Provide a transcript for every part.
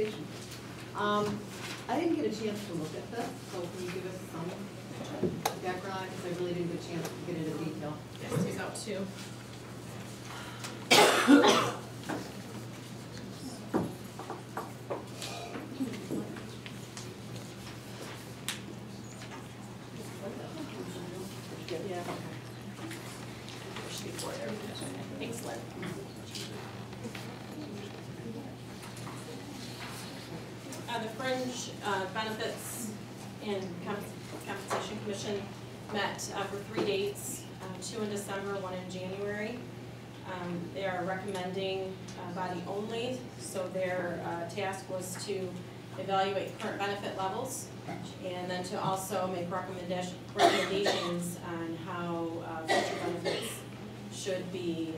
compensation. I didn't get a chance to look at this, so can you give us some background? Because I really didn't get a chance to get into detail. Yes, take out two. Yeah. Before there. Thanks, Lynn. The Fringe Benefits and Compensation Commission met for 3 dates, 2 in December, 1 in January. They are recommending body only, so their task was to evaluate current benefit levels and then to also make recommendations on how future benefits should be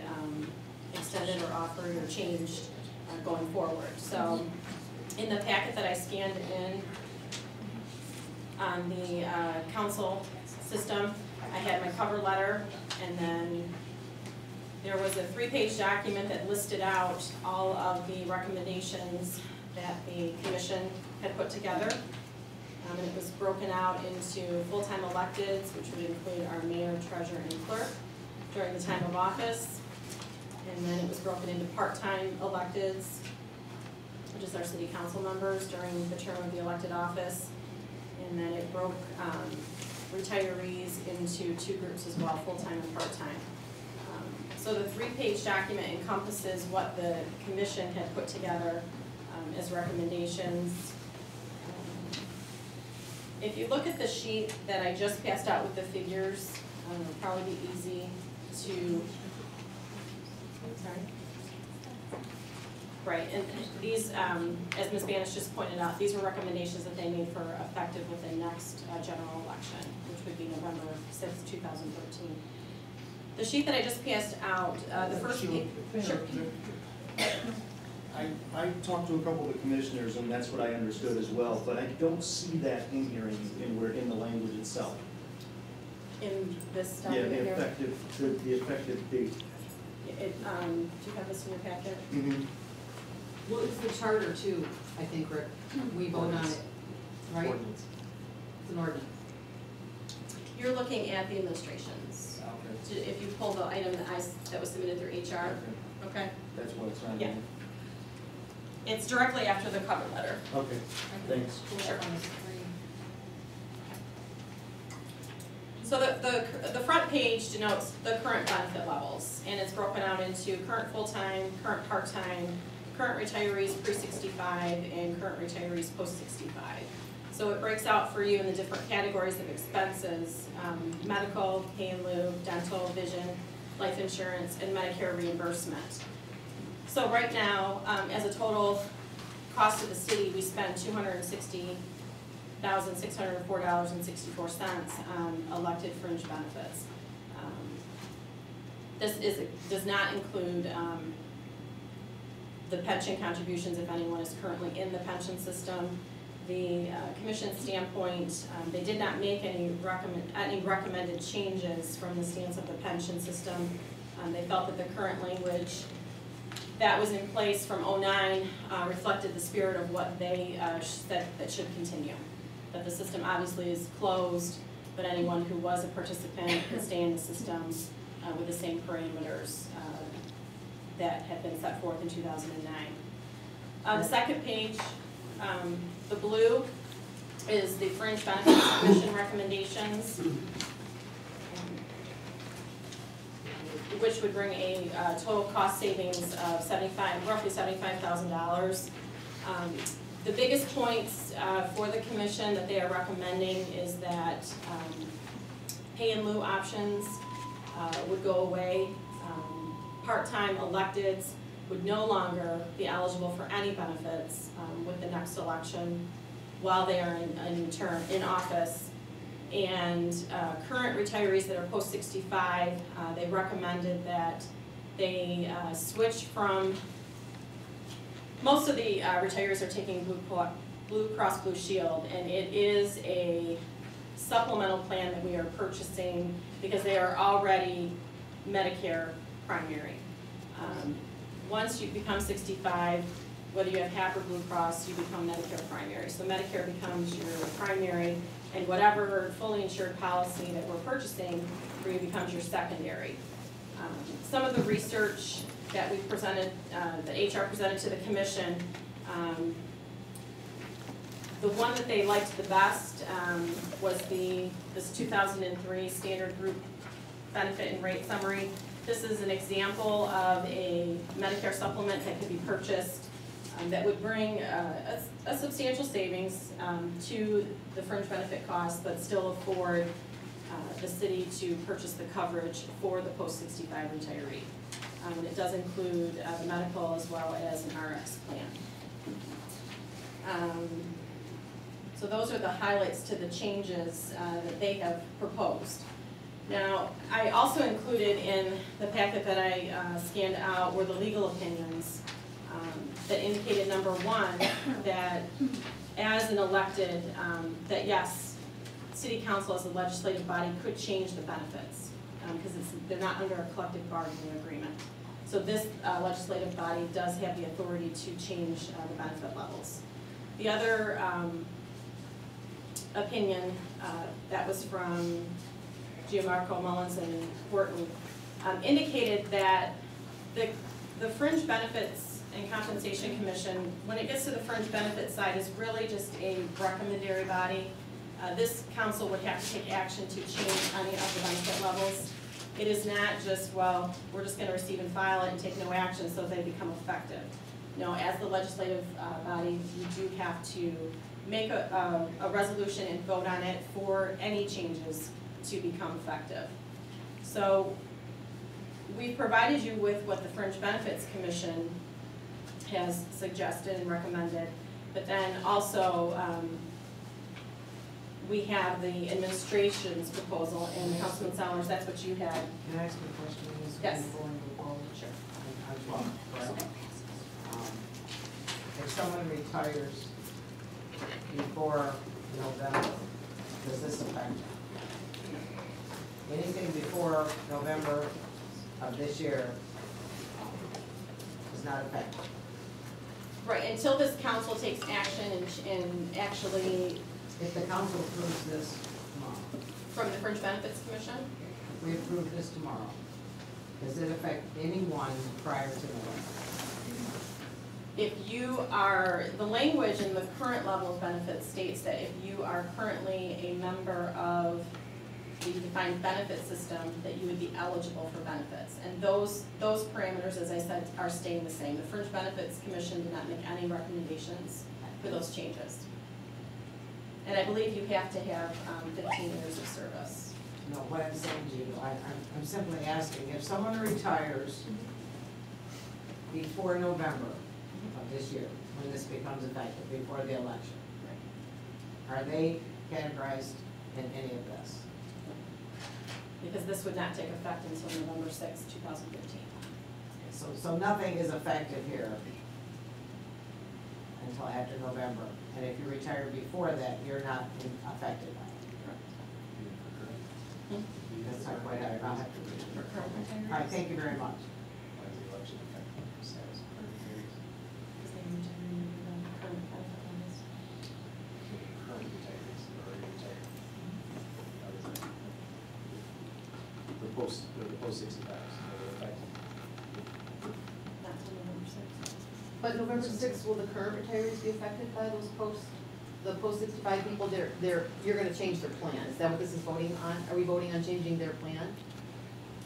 extended or offered or changed going forward. So in the packet that I scanned in on the council system, I had my cover letter, and then there was a 3-page document that listed out all of the recommendations that the commission had put together. And it was broken out into full-time electeds, which would include our mayor, treasurer, and clerk during the time of office. And then it was broken into part-time electeds, which is our city council members during the term of the elected office. And then it broke retirees into 2 groups as well, full-time and part-time. So the 3-page document encompasses what the commission had put together as recommendations. If you look at the sheet that I just passed out with the figures, it'll probably be easy to, sorry. Right, and these, as Ms. Banish just pointed out, these were recommendations that they made for effective with the next general election, which would be November 6th, 2013. The sheet that I just passed out, the first page. Sure. I talked to a couple of the commissioners, and that's what I understood as well, but I don't see that in here in the language itself. In this document here? Yeah, the effective date. Do you have this in your packet? Mm-hmm. Well, it's the charter too, I think, Rick. We vote on it, right? Ordinance. It's an ordinance. You're looking at the administrations. Okay. If you pull the item that was submitted through HR, okay? That's what it's on. Yeah. It's directly after the cover letter. Okay, thanks. Sure. So the front page denotes the current benefit levels, and it's broken out into current full-time, current part-time, current retirees pre-65, and current retirees post-65. So it breaks out for you in the different categories of expenses: medical, pay in lieu, dental, vision, life insurance, and Medicare reimbursement. So right now, as a total cost of the city, we spend $260,604.64 on elected fringe benefits. This does not include the pension contributions if anyone is currently in the pension system. The commission standpoint, they did not make any recommended changes from the stance of the pension system. They felt that the current language that was in place from '09 reflected the spirit of what they said that should continue. That the system obviously is closed, but anyone who was a participant can stay in the system with the same parameters that had been set forth in 2009. The second page, the blue, is the Fringe Benefits Commission recommendations, which would bring a total cost savings of roughly $75,000. The biggest points for the commission that they are recommending is that pay in lieu options would go away. Part-time electeds would no longer be eligible for any benefits with the next election while they are in office. And current retirees that are post-65, they recommended that they switch from, most of the retirees are taking Blue Cross Blue Shield, and it is a supplemental plan that we are purchasing because they are already Medicare primary. Once you become 65, whether you have HAP or Blue Cross, you become Medicare primary. So Medicare becomes your primary, and whatever fully insured policy that we're purchasing for you becomes your secondary. Some of the research that we presented, that HR presented to the commission, the one that they liked the best was this 2003 standard group benefit and rate summary. This is an example of a Medicare supplement that could be purchased that would bring a substantial savings to the fringe benefit costs, but still afford the city to purchase the coverage for the post-65 retiree. It does include the medical as well as an RX plan. So those are the highlights to the changes that they have proposed. Now, I also included in the packet that I scanned out were the legal opinions that indicated, number one, that as an elected, that yes, city council as a legislative body could change the benefits because they're not under a collective bargaining agreement. So this legislative body does have the authority to change the benefit levels. The other opinion that was from Gianmarco, Mullins, and Wharton indicated that the Fringe Benefits and Compensation Commission, when it gets to the fringe benefit side, is really just a recommendatory body. This council would have to take action to change any of the benefit levels. It is not just, well, we're just gonna receive and file it and take no action so they become effective. No, as the legislative body, you do have to make a resolution and vote on it for any changes to become effective. So we've provided you with what the Fringe Benefits Commission has suggested and recommended, but then also we have the administration's proposal, and Councilman Sellers, that's what you had. Can I ask you a question? Yes. Sure. If someone retires before November, does this affect them? Anything before November of this year is not affected. Right, until this council takes action and actually, If the council approves this tomorrow, from the Fringe Benefits Commission, if we approve this tomorrow, does it affect anyone prior to November? if you are, the language in the current level of benefits states that if you are currently a member of the defined benefit system, that you would be eligible for benefits. And those parameters, as I said, are staying the same. The Fringe Benefits Commission did not make any recommendations for those changes. And I believe you have to have 15 years of service. No, what I'm saying to you, I'm simply asking, if someone retires before November of this year, when this becomes effective, before the election, are they categorized in any of this? Because this would not take effect until November 6, 2015. So nothing is effective here until after November, and if you retire before that, you're not affected by it. That's not quite how I'll have to read it. All right, thank you very much. The post 65. Not till November 6. But November 6th, will the current retirees be affected by those the post-65 people? You're gonna change their plan, is that what this is voting on? Are we voting on changing their plan?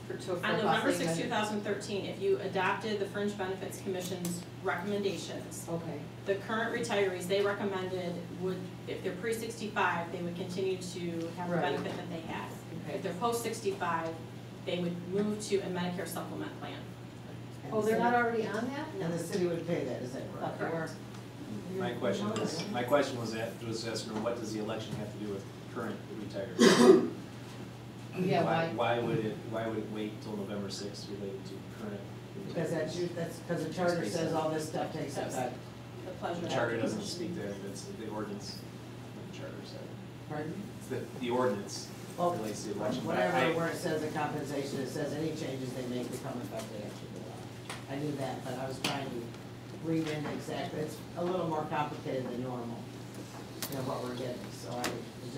For On November cost 6, saving? 2013, if you adopted the Fringe Benefits Commission's recommendations, Okay, the current retirees, they recommended would, if they're pre-65, they would continue to have the Right. benefit that they had. okay. If they're post-65, they would move to a Medicare supplement plan. And Oh, the they're city- not already on that? And the city would pay that, is that Thought correct? they were. My question was asking, what does the election have to do with current retirees? Yeah, why? Why would it wait till November 6th related to current? Because that's because the charter says all this stuff takes effect. The pleasure. The charter doesn't speak to it, it's the ordinance, the charter said. Pardon? It's the ordinance Well, relates to the election. but whatever, where it says the compensation, it says any changes they make become effective after the election. I knew that, but I was trying to read into exactly, it's a little more complicated than normal, what we're getting, so I would